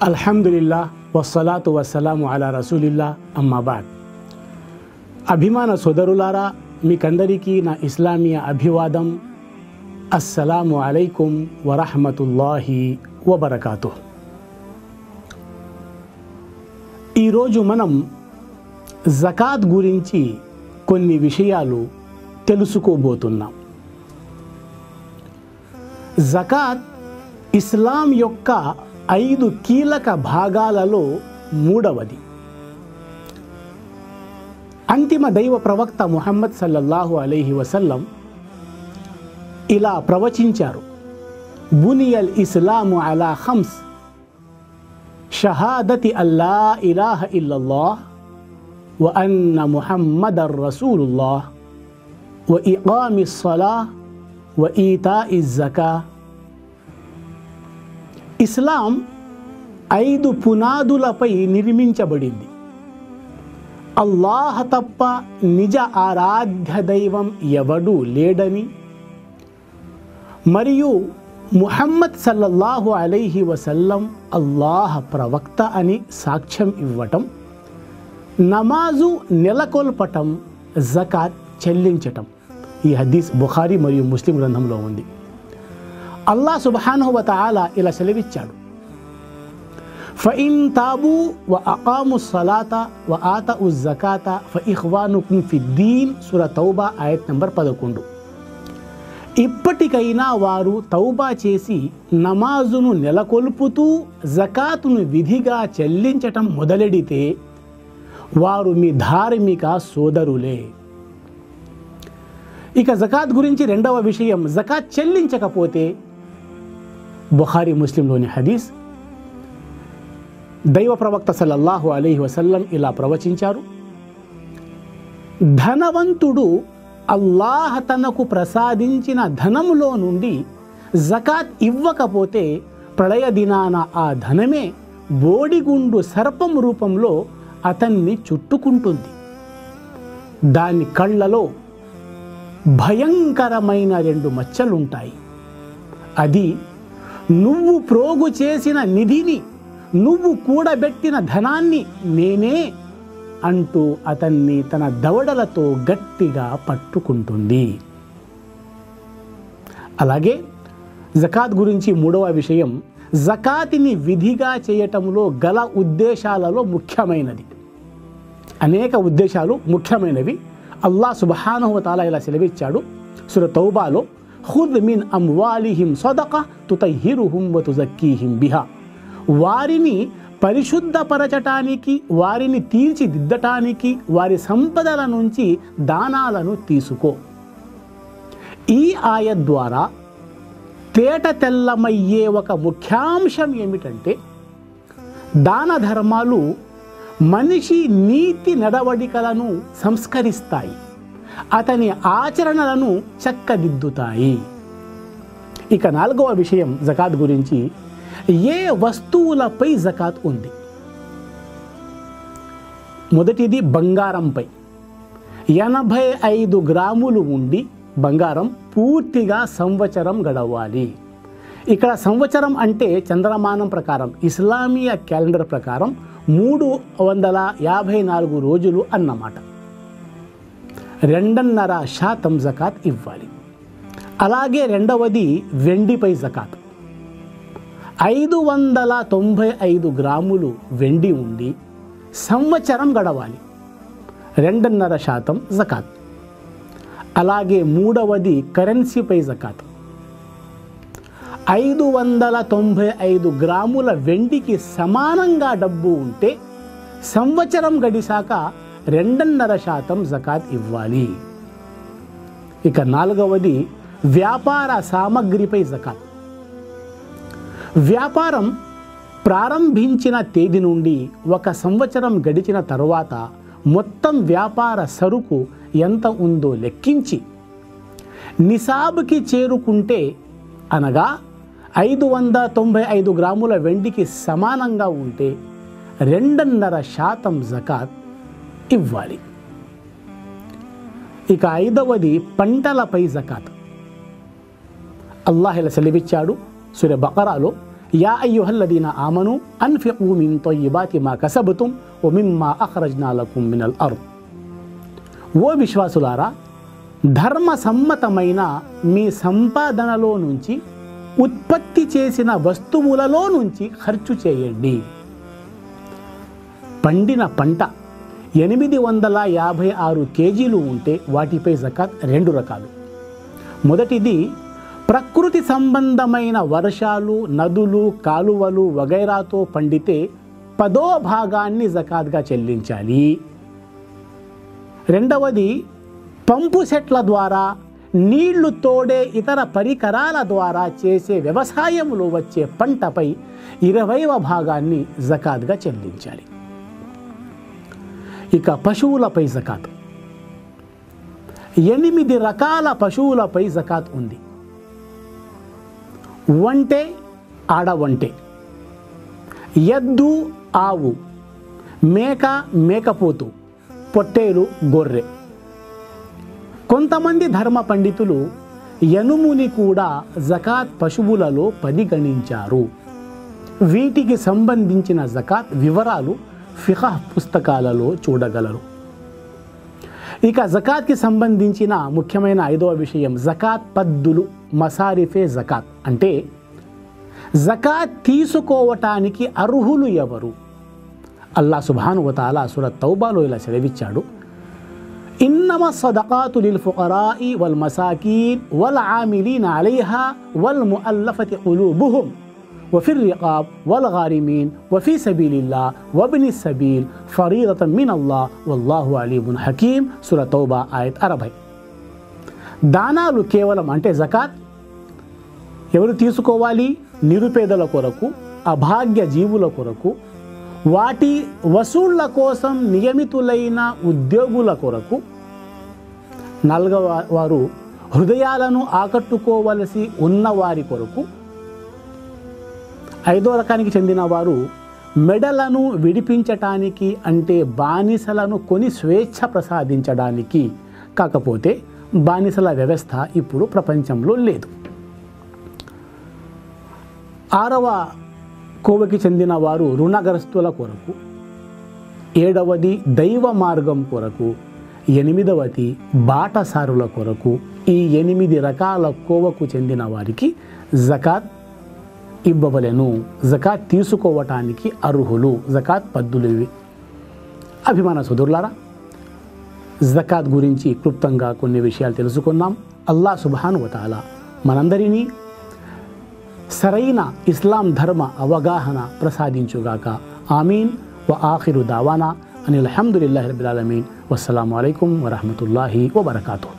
అల్హమ్దులిల్లా వస్సలాతు వస్సలాము అలా రసూలిల్లా అమ్మాబాద్. అభిమాన సోదరులారా, మీకందరికీ నా ఇస్లామీయ అభివాదం. అస్సలాము అలైకుం వరహమతుల్లాహి వబరకాతుహ్. ఈరోజు మనం జకాత్ గురించి కొన్ని విషయాలు తెలుసుకోబోతున్నాం. జకాత్ ఇస్లాం యొక్క 5 కీలక భాగాలలో మూడవది. అంతిమ దైవ ప్రవక్త ముహమ్మద్ సల్లల్లాహు అలైహి వసల్లం ఇలా ప్రవచించారు: బునియల్ ఇస్లాము అలా ఖమ్స్, షహాదతి అల్లా ఇలాహ ఇల్లల్లాహ్ వ అన్న ముహమ్మదర్ రసూలుల్లాహ్ వ ఇకామిస్ సలాహ్ వ ఈతాఇజ్ జకా. ఇస్లాం 5 పునాదులపై నిర్మించబడింది. అల్లాహ్ తప్ప నిజ ఆరాధ్య దైవం ఎవడూ లేడని, మరియు ముహమ్మద్ సల్లల్లాహు అలైహి వసల్లం అల్లాహ్ ప్రవక్త అని సాక్ష్యం ఇవ్వటం, నమాజు నెలకొల్పటం, జకాత్ చెల్లించటం. ఈ హదీస్ బుఖారీ మరియు ముస్లిం గ్రంథంలో ఉంది. అల్లాహ్ సుబ్హానహు వ తఆలా ఇలా సెలవిచ్చాడు: ఫఇన్ తాబూ వ అకాము సలాత వ ఆతఉ జకాత ఫఇఖ్వానుకుం ఫిద్దీన్. సూరా తౌబా ఆయత్ నంబర్ 11. ఇప్పటికైనా వారు తౌబా చేసి నమాజును నెలకొల్పుతూ జకాతును విధిగా చెల్లించటం మొదలెడితే వారు మీ ధార్మిక సోదరులే. ఇక జకాత్ గురించి రెండవ విషయం, జకాత్ చెల్లించకపోతే బుఖారీ ముస్లింలోని హదీస్, దైవ ప్రవక్త సల్లల్లాహు అలైహి వసల్లం ఇలా ప్రవచించారు: ధనవంతుడు అల్లాహ్ తనకు ప్రసాదించిన ధనములో నుండి జకాత్ ఇవ్వకపోతే ప్రళయ దినాన ఆ ధనమే బోడిగుండు సర్పం రూపంలో అతన్ని చుట్టుకుంటుంది. దాని కళ్ళలో భయంకరమైన 2 మచ్చలుంటాయి. అది నువ్వు ప్రోగు చేసిన నిధిని, నువ్వు కూడబెట్టిన ధనాన్ని నేనే అంటూ అతన్ని తన దవడలతో గట్టిగా పట్టుకుంటుంది. అలాగే జకాత్ గురించి మూడవ విషయం, జకాతిని విధిగా చేయటంలో గల ఉద్దేశాలలో ముఖ్యమైనది. అనేక ఉద్దేశాలు ముఖ్యమైనవి. అల్లాహ్ సుబ్హానహు వ తఆలా ఇలా సెలవిచ్చాడు సూరా తౌబాలో: ఖుద్ మిన్ అమ్వాలిహిం సదక తుతహిరుహుం వ తుజక్కీహిం బిహా. వారిని పరిశుద్ధపరచటానికి, వారిని తీర్చిదిద్దటానికి వారి సంపదల నుంచి దానాలను తీసుకో. ఈ ఆయత్ ద్వారా తేట తెల్లమయ్యే ఒక ముఖ్యాంశం ఏమిటంటే, దాన ధర్మాలు మనిషి నీతి నడవడికలను సంస్కరిస్తాయి, అతని ఆచరణలను చక్కదిద్దుతాయి. ఇక 4వ విషయం జకాత్ గురించి, ఏ వస్తువులపై జకాత్ ఉంది? మొదటిది బంగారంపై. 85 గ్రాములు ఉండి బంగారం పూర్తిగా సంవత్సరం గడవాలి. ఇక్కడ సంవత్సరం అంటే చంద్రమానం ప్రకారం, ఇస్లామీయ క్యాలెండర్ ప్రకారం 354 రోజులు అన్నమాట. 2.5% జకాత్ ఇవ్వాలి. అలాగే రెండవది వెండిపై జకాత్. 595 గ్రాములు వెండి ఉండి సంవత్సరం గడవాలి. 2.5% జకాత్. అలాగే మూడవది కరెన్సీపై జకాత్. 595 గ్రాముల వెండికి సమానంగా డబ్బు ఉంటే సంవత్సరం గడిచాక 2.5% జకాత్ ఇవ్వాలి. ఇక 4వది వ్యాపార సామగ్రిపై జకాత్. వ్యాపారం ప్రారంభించిన తేదీ నుండి 1 సంవత్సరం గడిచిన తర్వాత మొత్తం వ్యాపార సరుకు ఎంత ఉందో లెక్కించి నిసాబ్కి చేరుకుంటే, అనగా 595 గ్రాముల వెండికి సమానంగా ఉంటే 2.5% జకాత్ ఇవ్వాలి. ఇక 5వది పంటలపై జకాత్. అల్లాహ్ ఇలా సెలవిచ్చాడు సూరా బకరాలో: యా అయ్యుహల్లదీన ఆమను అన్ఫిqూ మిన్ తయ్యిబాతి మా కసబతుం వ మిమ్మా అఖ్రజ్నా లకుం మినల్ అర్ద్. ఓ విశ్వాసులారా, ధర్మ సమ్మతమైన మీ సంపాదనలో నుంచి ఉత్పత్తి చేసిన వస్తువులలో నుంచి ఖర్చు చేయండి. పండిన పంట 856 కేజీలు ఉంటే వాటిపై జకాత్ 2 రకాలు. మొదటిది ప్రకృతి సంబంధమైన వర్షాలు, నదులు, కాలువలు వగైరాతో పండితే 10వ భాగాన్ని జకాత్గా చెల్లించాలి. రెండవది పంపు సెట్ల ద్వారా, నీళ్లు తోడే ఇతర పరికరాల ద్వారా చేసే వ్యవసాయంలో వచ్చే పంటపై 20వ భాగాన్ని జకాత్గా చెల్లించాలి. ఇక పశువులపై జకాత్. 8 రకాల పశువులపై జకాత్ ఉంది. ఒంటె, ఆడఒంటె, ఎద్దు, ఆవు, మేక, మేకపోతు, పొట్టేలు, గొర్రె. కొంతమంది ధర్మ పండితులు ఎనుముని కూడా జకాత్ పశువులలో పరిగణించారు. వీటికి సంబంధించిన జకాత్ వివరాలు ఫిఖహ్ పుస్తకాలలో చూడగలరు. ఇక జకాత్కి సంబంధించిన ముఖ్యమైన 5వ విషయం జకాత్ పద్దులు, మసారిఫే జకాత్. అంటే జకాత్ తీసుకోవటానికి అర్హులు ఎవరు? అల్లాహ్ సుబ్హానహు వ తఆలా సూరత్ తౌబాలో ఇలా సెలవిచ్చాడు, ఇన్నమా సదకాతు లిల్ ఫుకరాయి వల్ మసాకీన్ వల్ ఆమిలీన అలైహా వల్ ముఅల్లఫతి ఖులూబుహుం వఫిర్ రికాబ్ వల్ గారిమీన్ వఫీ సబీలిల్లాహ్ వబ్ని సబీల్ ఫరీదతన్ మినల్లాహ్ వల్లాహు అలీమున్ హకీమ్. సూరత్ తౌబా ఆయత్ 60. దానాలు కేవలం అంటే జకాత్ ఎవరు తీసుకోవాలి? నిరుపేదల కొరకు, అభాగ్య జీవుల కొరకు, వాటి వసూళ్ల కోసం నియమితులైన ఉద్యోగుల కొరకు, వారు హృదయాలను ఆకట్టుకోవలసి ఉన్నవారి కొరకు, 5వ రకానికి చెందిన వారు మెడలను విడిపించటానికి అంటే బానిసలను కొని స్వేచ్ఛ ప్రసాదించడానికి. కాకపోతే బానిసల వ్యవస్థ ఇప్పుడు ప్రపంచంలో లేదు. 6వ కోవకి చెందిన వారు రుణగ్రస్తుల కొరకు, 7వది దైవ మార్గం కొరకు, 8వది బాటసారుల కొరకు. ఈ 8 రకాల కోవకు చెందిన వారికి జకాత్ ఇవ్వవలెను. జకాత్ తీసుకోవటానికి అర్హులు. జకాత్ పద్దులు ఇవి. అభిమాన సోదరులారా, జకాత్ గురించి క్లుప్తంగా కొన్ని విషయాలు తెలుసుకున్నాం. అల్లాహ్ సుబ్హానహు వ తఆలా మనందరినీ సరైన ఇస్లాం ధర్మ అవగాహన ప్రసాదించుగాక. ఆమీన్. వ ఆఖిరు దావానా అనిల్ హమ్దులిల్లాహి రబ్బిల్ ఆలమీన్. వస్సలాము అలైకుం వరహ్మతుల్లాహి వబరకాతుహు.